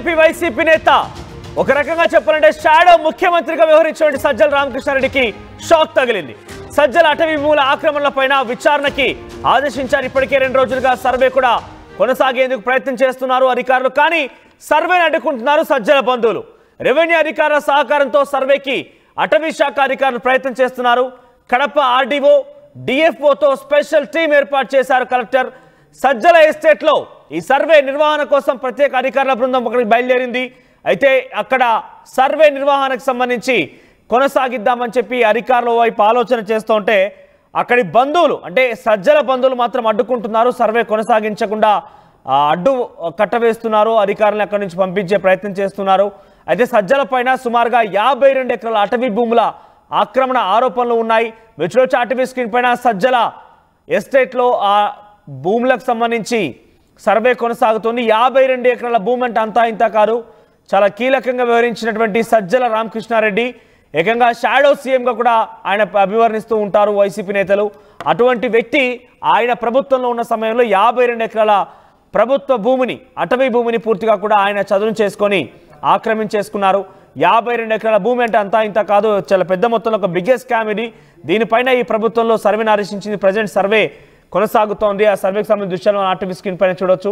AP YCP నేత ఒక రకంగా చెప్పాలంటే షాడో ముఖ్యమంత్రిగా వ్యవహరించిన సజ్జల రామకృష్ణారెడ్డికి షాక్ తగిలింది. సజ్జల అటవీ భూముల ఆక్రమణలపైన విచారణకి ఆదేశించారు. ఇప్పటికే 2 రోజులుగా సర్వే కూడా కొనసాగేందుకు ప్రయత్నం చేస్తున్నారు అధికారులు. కానీ సర్వేని అడ్డుకుంటున్నారు సజ్జల బంధువులు. రెవెన్యూ అధికారుల సహకారంతో సర్వేకి అటవీ శాఖ అధికారులు ప్రయత్నం చేస్తున్నారు. కడప ఆర్డీఓ డిఎఫ్ఓతో స్పెషల్ టీం ఏర్పాటు చేశారు కలెక్టర్. సజ్జల ఎస్టేట్లో ఈ సర్వే నిర్వహణ కోసం ప్రత్యేక అధికారుల బృందం ఒకరికి బయలుదేరింది. అయితే అక్కడ సర్వే నిర్వహణకు సంబంధించి కొనసాగిద్దామని చెప్పి అధికారుల వైపు ఆలోచన చేస్తుంటే అక్కడి బంధువులు అంటే సజ్జల బంధువులు మాత్రం అడ్డుకుంటున్నారు. సర్వే కొనసాగించకుండా అడ్డు కట్టవేస్తున్నారు. అధికారులను అక్కడి నుంచి పంపించే ప్రయత్నం చేస్తున్నారు. అయితే సజ్జల పైన సుమారుగా 52 ఎకరాల అటవీ భూముల ఆక్రమణ ఆరోపణలు ఉన్నాయి. మీరు చూడొచ్చు అటవీ స్క్రీన్ పైన సజ్జల ఎస్టేట్లో ఆ భూములకు సంబంధించి సర్వే కొనసాగుతుంది. 52 ఎకరాల భూమి అంటే అంతా ఇంత కాదు. చాలా కీలకంగా వ్యవహరించినటువంటి సజ్జల రామకృష్ణారెడ్డి ఏకంగా షాడో సీఎంగా కూడా ఆయన అభివర్ణిస్తూ ఉంటారు వైసీపీ నేతలు. అటువంటి వ్యక్తి ఆయన ప్రభుత్వంలో ఉన్న సమయంలో 52 ఎకరాల ప్రభుత్వ భూమిని అటవీ భూమిని పూర్తిగా కూడా ఆయన చదును చేసుకొని ఆక్రమించేసుకున్నారు. 52 ఎకరాల భూమి అంటే అంతా ఇంత కాదు. చాలా పెద్ద మొత్తంలో ఒక బిగ్గెస్ట్ స్కామ్ ఇది. దీనిపైన ఈ ప్రభుత్వంలో సర్వేని ఆదేశించింది. ప్రజెంట్ సర్వే కొనసాగుతోంది. ఆ సర్వేకి సంబంధించిన దృశ్యాలను ఆర్టీవీ స్క్రీన్ పైన చూడొచ్చు.